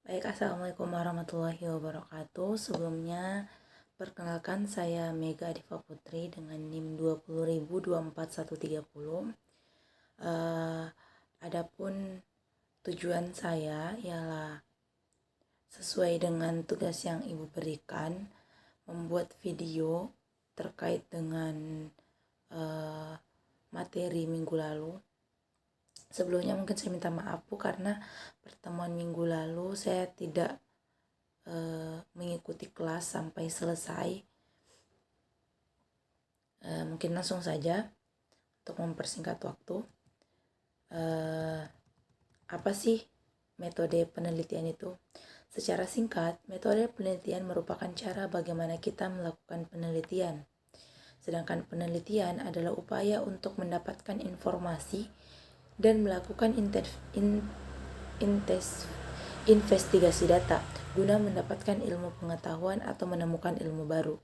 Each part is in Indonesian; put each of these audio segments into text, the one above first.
Baik, Assalamualaikum warahmatullahi wabarakatuh. Sebelumnya, perkenalkan saya Mega Diva Putri dengan NIM 20.000 Adapun tujuan saya ialah sesuai dengan tugas yang Ibu berikan, membuat video terkait dengan materi minggu lalu. Sebelumnya mungkin saya minta maaf Bu, karena pertemuan minggu lalu saya tidak mengikuti kelas sampai selesai. Mungkin langsung saja untuk mempersingkat waktu. Apa sih metode penelitian itu? Secara singkat, metode penelitian merupakan cara bagaimana kita melakukan penelitian. Sedangkan penelitian adalah upaya untuk mendapatkan informasi dan melakukan investigasi data guna mendapatkan ilmu pengetahuan atau menemukan ilmu baru.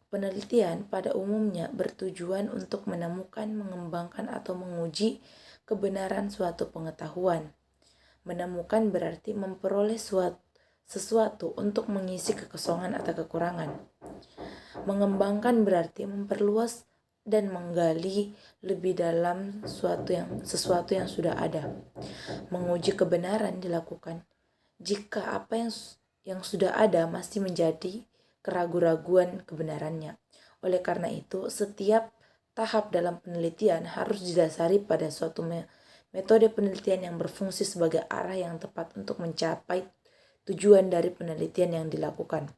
Penelitian pada umumnya bertujuan untuk menemukan, mengembangkan, atau menguji kebenaran suatu pengetahuan. Menemukan berarti memperoleh sesuatu untuk mengisi kekosongan atau kekurangan. Mengembangkan berarti memperluas dan menggali lebih dalam sesuatu yang sudah ada. Menguji kebenaran dilakukan jika apa yang sudah ada masih menjadi keraguan-raguan kebenarannya. Oleh karena itu, setiap tahap dalam penelitian harus didasari pada suatu metode penelitian yang berfungsi sebagai arah yang tepat untuk mencapai tujuan dari penelitian yang dilakukan.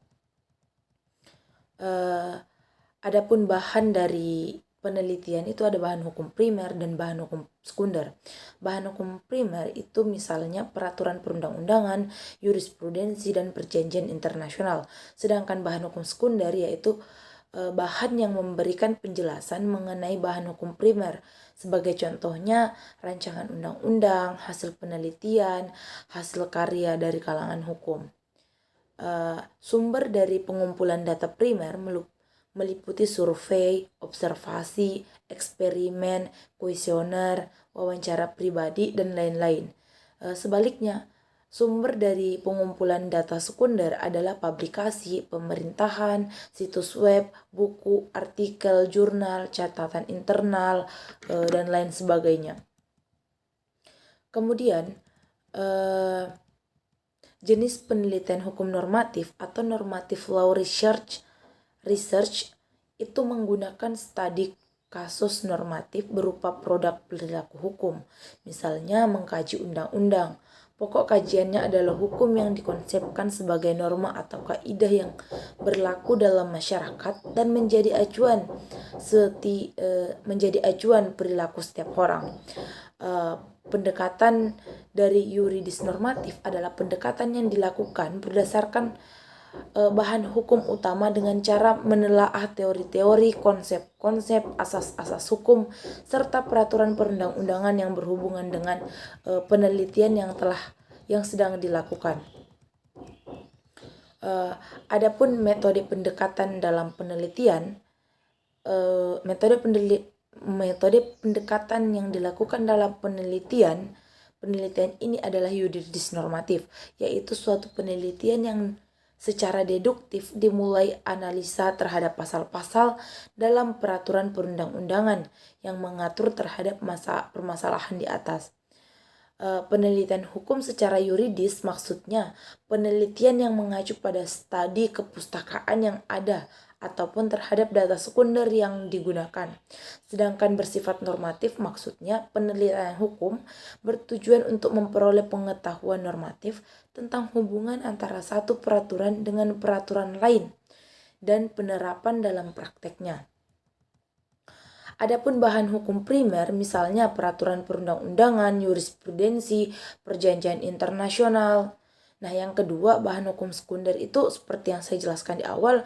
Adapun bahan dari penelitian itu ada bahan hukum primer dan bahan hukum sekunder. Bahan hukum primer itu misalnya peraturan perundang-undangan, jurisprudensi, dan perjanjian internasional. Sedangkan bahan hukum sekunder yaitu bahan yang memberikan penjelasan mengenai bahan hukum primer. Sebagai contohnya, rancangan undang-undang, hasil penelitian, hasil karya dari kalangan hukum. Sumber dari pengumpulan data primer meliputi survei, observasi, eksperimen, kuesioner, wawancara pribadi, dan lain-lain. Sebaliknya, sumber dari pengumpulan data sekunder adalah publikasi, pemerintahan, situs web, buku, artikel, jurnal, catatan internal, dan lain sebagainya. Kemudian, jenis penelitian hukum normatif atau normative law research itu menggunakan studi kasus normatif berupa produk perilaku hukum. Misalnya mengkaji undang-undang. Pokok kajiannya adalah hukum yang dikonsepkan sebagai norma atau kaidah yang berlaku dalam masyarakat dan menjadi acuan perilaku setiap orang. Pendekatan dari yuridis normatif adalah pendekatan yang dilakukan berdasarkan bahan hukum utama dengan cara menelaah teori-teori, konsep-konsep, asas-asas hukum, serta peraturan perundang-undangan yang berhubungan dengan penelitian yang sedang dilakukan. Adapun metode pendekatan dalam penelitian, metode pendekatan yang dilakukan dalam penelitian ini adalah yuridis normatif, yaitu suatu penelitian yang secara deduktif dimulai analisa terhadap pasal-pasal dalam peraturan perundang-undangan yang mengatur terhadap permasalahan di atas. Penelitian hukum secara yuridis maksudnya penelitian yang mengacu pada studi kepustakaan yang ada ataupun terhadap data sekunder yang digunakan. Sedangkan bersifat normatif maksudnya penelitian hukum bertujuan untuk memperoleh pengetahuan normatif tentang hubungan antara satu peraturan dengan peraturan lain dan penerapan dalam prakteknya. Adapun bahan hukum primer misalnya peraturan perundang-undangan, jurisprudensi, perjanjian internasional. Nah, yang kedua, bahan hukum sekunder itu seperti yang saya jelaskan di awal,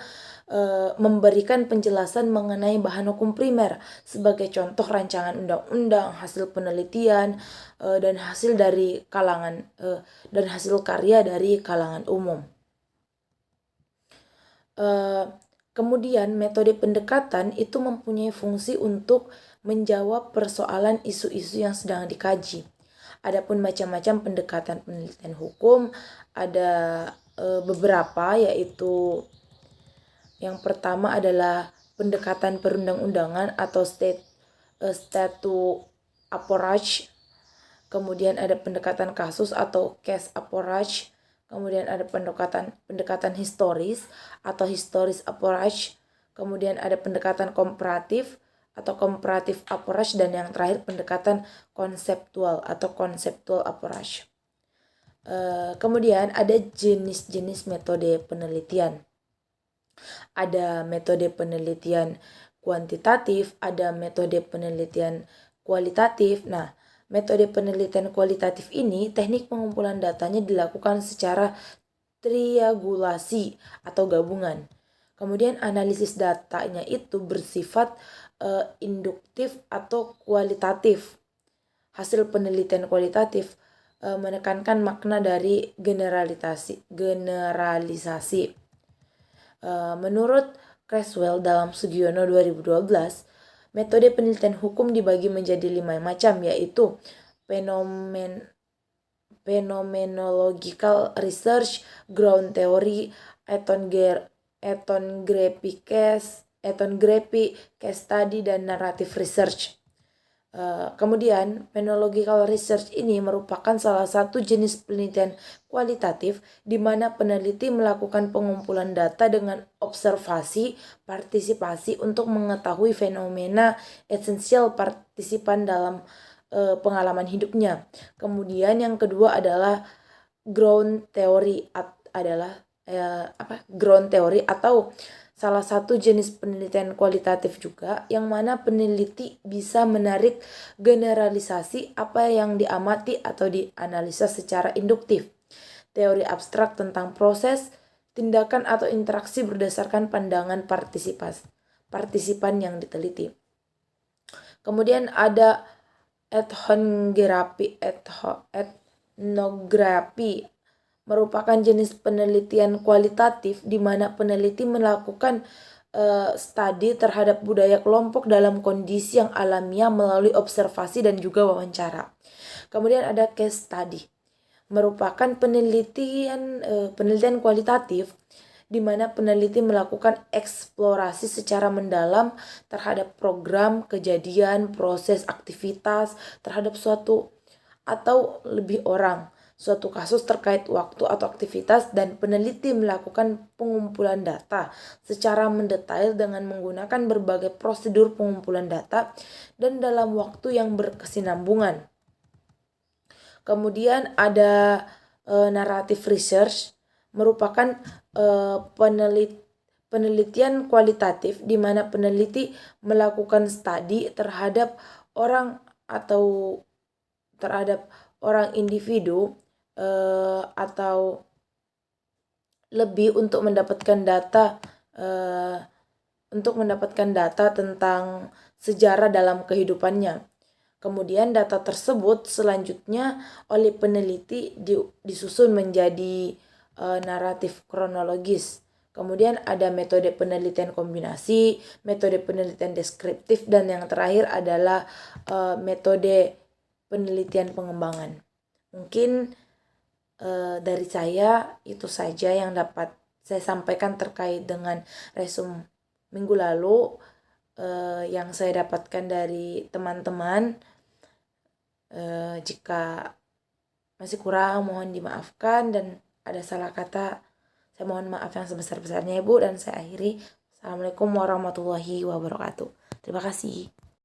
memberikan penjelasan mengenai bahan hukum primer sebagai contoh rancangan undang-undang, hasil penelitian, dan hasil karya dari kalangan umum. Kemudian metode pendekatan itu mempunyai fungsi untuk menjawab persoalan isu-isu yang sedang dikaji. Adapun macam-macam pendekatan penelitian hukum ada beberapa, yaitu yang pertama adalah pendekatan perundang-undangan atau statu approach. Kemudian ada pendekatan kasus atau case approach. Kemudian ada pendekatan historis atau historis approach. Kemudian ada pendekatan komparatif atau comparative approach, dan yang terakhir pendekatan konseptual atau conceptual approach. Kemudian ada jenis-jenis metode penelitian. Ada metode penelitian kuantitatif, ada metode penelitian kualitatif. Nah, metode penelitian kualitatif ini teknik pengumpulan datanya dilakukan secara triangulasi atau gabungan. Kemudian analisis datanya itu bersifat induktif atau kualitatif. Hasil penelitian kualitatif menekankan makna dari generalisasi. Menurut Creswell dalam Sugiono 2012, metode penelitian hukum dibagi menjadi 5 macam, yaitu phenomenological research, ground theory, ethnography, case study, dan narrative research. Kemudian, phenomenological research ini merupakan salah satu jenis penelitian kualitatif di mana peneliti melakukan pengumpulan data dengan observasi partisipasi untuk mengetahui fenomena esensial partisipan dalam pengalaman hidupnya. Kemudian yang kedua adalah ground theory ground theory atau salah satu jenis penelitian kualitatif juga, yang mana peneliti bisa menarik generalisasi apa yang diamati atau dianalisa secara induktif. Teori abstrak tentang proses, tindakan atau interaksi berdasarkan pandangan partisipan yang diteliti. Kemudian ada ethnography merupakan jenis penelitian kualitatif di mana peneliti melakukan studi terhadap budaya kelompok dalam kondisi yang alamiah melalui observasi dan juga wawancara. Kemudian ada case study, merupakan penelitian kualitatif di mana peneliti melakukan eksplorasi secara mendalam terhadap program, kejadian, proses, aktivitas terhadap suatu atau lebih orang, suatu kasus terkait waktu atau aktivitas, dan peneliti melakukan pengumpulan data secara mendetail dengan menggunakan berbagai prosedur pengumpulan data dan dalam waktu yang berkesinambungan. Kemudian ada narrative research, merupakan penelitian kualitatif di mana peneliti melakukan studi terhadap orang atau terhadap orang individu atau lebih untuk mendapatkan data tentang sejarah dalam kehidupannya. Kemudian data tersebut selanjutnya oleh peneliti disusun menjadi naratif kronologis. Kemudian ada metode penelitian kombinasi, metode penelitian deskriptif, dan yang terakhir adalah metode penelitian pengembangan. Mungkin dari saya itu saja yang dapat saya sampaikan terkait dengan resume minggu lalu yang saya dapatkan dari teman-teman. Jika masih kurang mohon dimaafkan, dan ada salah kata saya mohon maaf yang sebesar-besarnya, Ibu, dan saya akhiri. Assalamualaikum warahmatullahi wabarakatuh. Terima kasih.